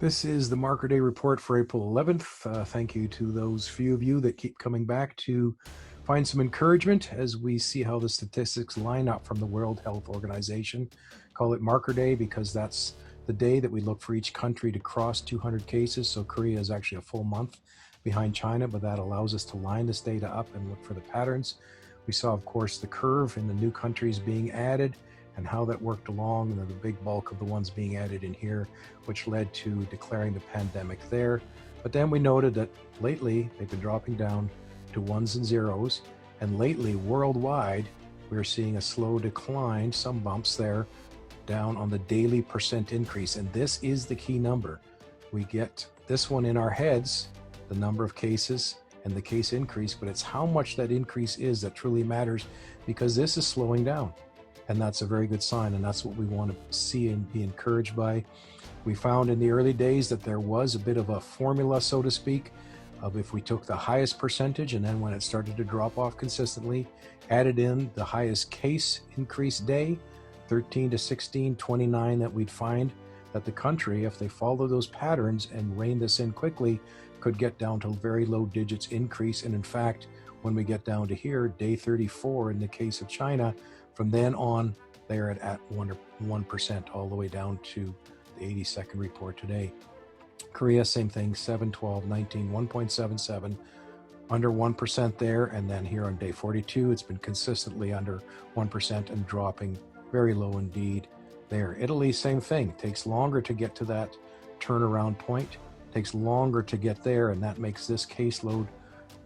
This is the Marker Day report for April 11th. Thank you to those few of you that keep coming back to find some encouragement as we see how the statistics line up from the World Health Organization. Call it Marker Day because that's the day that we look for each country to cross 200 cases. So Korea is actually a full month behind China, but that allows us to line this data up and look for the patterns. We saw, of course, the curve in the new countries being added and how that worked along, and the big bulk of the ones being added in here, which led to declaring the pandemic there. But then we noted that lately they've been dropping down to ones and zeros, and lately worldwide we're seeing a slow decline, some bumps there, down on the daily percent increase. And this is the key number. We get this one in our heads, the number of cases and the case increase, but it's how much that increase is that truly matters, because this is slowing down. And that's a very good sign, and that's what we want to see and be encouraged by. We found in the early days that there was a bit of a formula, so to speak, of if we took the highest percentage and then when it started to drop off consistently, added in the highest case increase day, 13 to 16, 29, that we'd find that the country, if they follow those patterns and rein this in quickly, could get down to very low digits increase. And in fact, when we get down to here, day 34 in the case of China, from then on, they're at 1% all the way down to the 82nd report today. Korea, same thing, 7, 12, 19, 1.77, under 1% there. And then here on day 42, it's been consistently under 1% and dropping very low indeed there. Italy, same thing, takes longer to get to that turnaround point, takes longer to get there, and that makes this caseload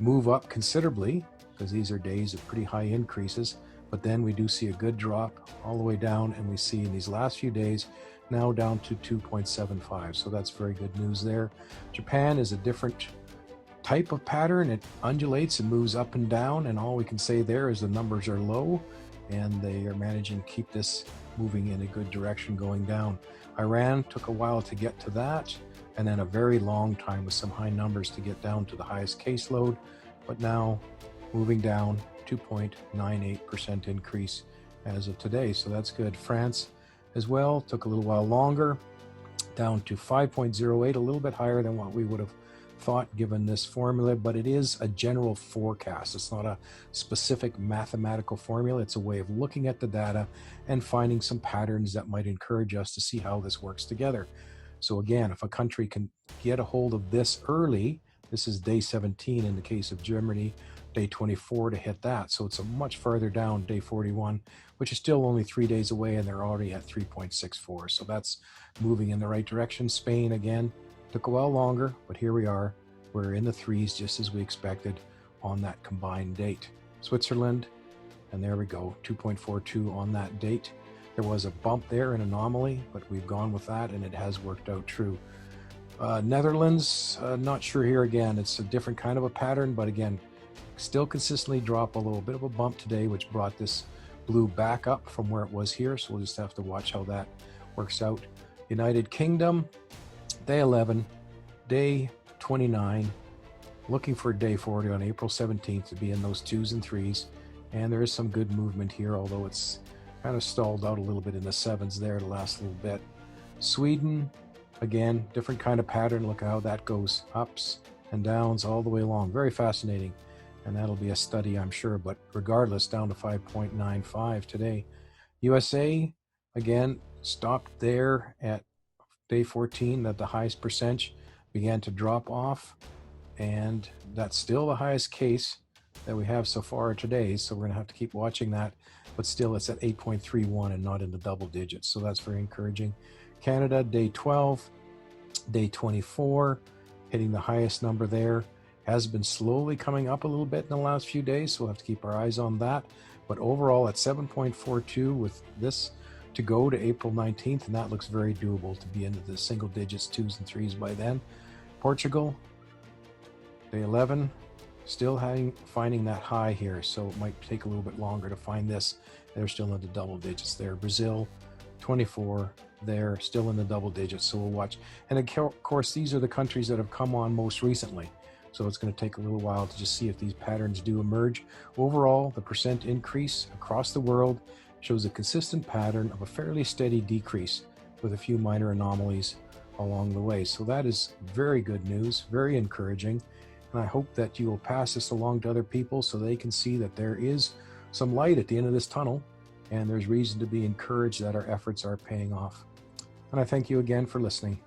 move up considerably because these are days of pretty high increases. But then we do see a good drop all the way down, and we see in these last few days now down to 2.75. So that's very good news there. Japan is a different type of pattern. It undulates and moves up and down, and all we can say there is the numbers are low and they are managing to keep this moving in a good direction going down. Iran took a while to get to that, and then a very long time with some high numbers to get down to the highest caseload, but now moving down, 2.98% increase as of today. So that's good. France as well took a little while longer, down to 5.08, a little bit higher than what we would have thought given this formula, but it is a general forecast. It's not a specific mathematical formula. It's a way of looking at the data and finding some patterns that might encourage us to see how this works together. So again, if a country can get a hold of this early, this is day 17 in the case of Germany, day 24 to hit that. So it's a much farther down, day 41, which is still only 3 days away, and they're already at 3.64. So that's moving in the right direction. Spain, again, took a while longer, but here we are. We're in the threes just as we expected on that combined date. Switzerland, and there we go, 2.42 on that date. There was a bump there, an anomaly, but we've gone with that, and it has worked out true. Netherlands, not sure here again. It's a different kind of a pattern, but again, still consistently drop a little bit of a bump today, which brought this blue back up from where it was here. So we'll just have to watch how that works out. United Kingdom, day 11, day 29, looking for day 40 on April 17th to be in those 2s and 3s. And there is some good movement here, although it's kind of stalled out a little bit in the 7s there the last little bit. Sweden, again, different kind of pattern. Look at how that goes, ups and downs all the way along. Very fascinating. And that'll be a study, I'm sure, but regardless, down to 5.95 today. USA, again, stopped there at day 14, that the highest percentage began to drop off, and that's still the highest case that we have so far today, so we're going to have to keep watching that, but still it's at 8.31 and not in the double digits, so that's very encouraging. Canada, day 12, day 24, hitting the highest number there. Has been slowly coming up a little bit in the last few days, so we'll have to keep our eyes on that. But overall at 7.42 with this to go to April 19th, and that looks very doable to be into the single digits, 2s and 3s by then. Portugal, day 11, still finding that high here, so it might take a little bit longer to find this. They're still in the double digits there. Brazil, 24, they're still in the double digits, so we'll watch. And of course, these are the countries that have come on most recently. So it's going to take a little while to just see if these patterns do emerge. Overall, the percent increase across the world shows a consistent pattern of a fairly steady decrease with a few minor anomalies along the way. So that is very good news, very encouraging. And I hope that you will pass this along to other people so they can see that there is some light at the end of this tunnel, and there's reason to be encouraged that our efforts are paying off. And I thank you again for listening.